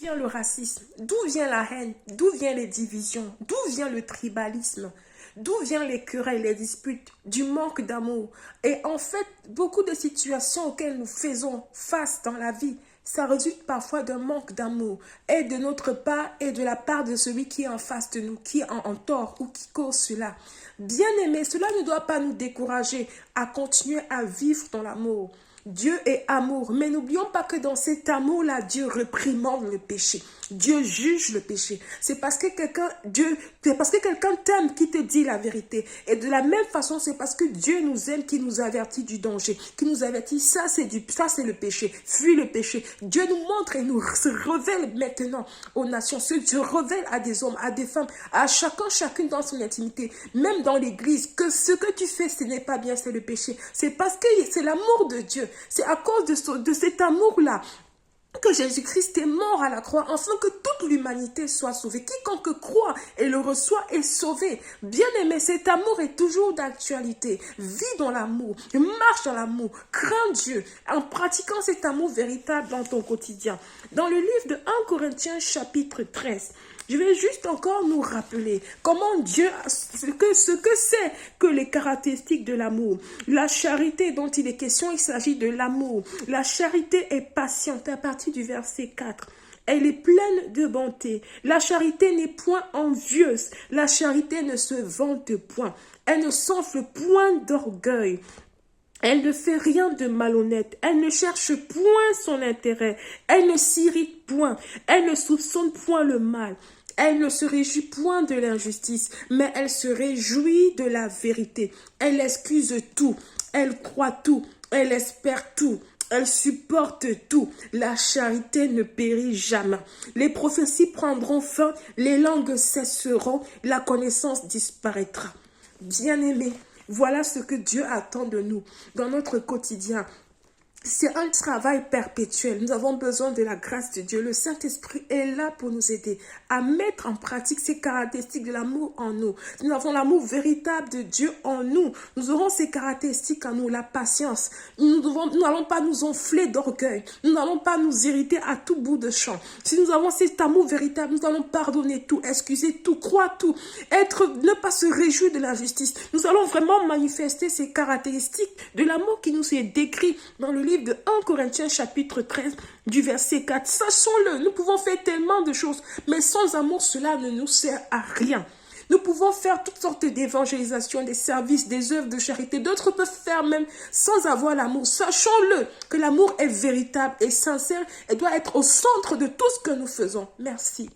vient le racisme? D'où vient la haine? D'où viennent les divisions? D'où vient le tribalisme? D'où viennent les querelles, les disputes? Du manque d'amour. Et en fait, beaucoup de situations auxquelles nous faisons face dans la vie, ça résulte parfois d'un manque d'amour. Et de notre part et de la part de celui qui est en face de nous, qui est en tort ou qui cause cela. Bien aimé, cela ne doit pas nous décourager à continuer à vivre dans l'amour. Dieu est amour, mais n'oublions pas que dans cet amour-là, Dieu réprimande le péché. Dieu juge le péché. C'est parce que quelqu'un t'aime qui te dit la vérité. Et de la même façon, c'est parce que Dieu nous aime qui nous avertit du danger, qui nous avertit, ça c'est le péché, fuis le péché. Dieu nous montre et nous se révèle maintenant aux nations. Dieu révèle à des hommes, à des femmes, à chacune dans son intimité, même dans l'église, que ce que tu fais, ce n'est pas bien, c'est le péché. C'est parce que c'est l'amour de Dieu. C'est à cause de cet amour-là que Jésus-Christ est mort à la croix, afin que toute l'humanité soit sauvée. Quiconque croit et le reçoit est sauvé. Bien-aimé, cet amour est toujours d'actualité. Vis dans l'amour, marche dans l'amour, crains Dieu, en pratiquant cet amour véritable dans ton quotidien. Dans le livre de 1 Corinthiens chapitre 13, je vais juste encore nous rappeler comment Dieu, ce que c'est que les caractéristiques de l'amour. La charité dont il est question, il s'agit de l'amour. La charité est patiente à partir du verset 4. Elle est pleine de bonté. La charité n'est point envieuse. La charité ne se vante point. Elle ne s'enfle point d'orgueil. Elle ne fait rien de malhonnête. Elle ne cherche point son intérêt. Elle ne s'irrite point. Elle ne soupçonne point le mal. Elle ne se réjouit point de l'injustice, mais elle se réjouit de la vérité. Elle excuse tout. Elle croit tout. Elle espère tout. Elle supporte tout. La charité ne périt jamais. Les prophéties prendront fin. Les langues cesseront. La connaissance disparaîtra. Bien-aimés, voilà ce que Dieu attend de nous dans notre quotidien. C'est un travail perpétuel. Nous avons besoin de la grâce de Dieu. Le Saint-Esprit est là pour nous aider à mettre en pratique ces caractéristiques de l'amour en nous. Nous avons l'amour véritable de Dieu en nous. Nous aurons ces caractéristiques en nous, la patience. Nous n'allons pas nous enfler d'orgueil. Nous n'allons pas nous irriter à tout bout de champ. Si nous avons cet amour véritable, nous allons pardonner tout, excuser tout, croire tout, ne pas se réjouir de l'injustice. Nous allons vraiment manifester ces caractéristiques de l'amour qui nous est décrit dans le livre de 1 Corinthiens chapitre 13 du verset 4. Sachons-le, nous pouvons faire tellement de choses, mais sans amour, cela ne nous sert à rien. Nous pouvons faire toutes sortes d'évangélisation, des services, des œuvres de charité. D'autres peuvent faire même sans avoir l'amour. Sachons-le que l'amour est véritable et sincère et doit être au centre de tout ce que nous faisons. Merci.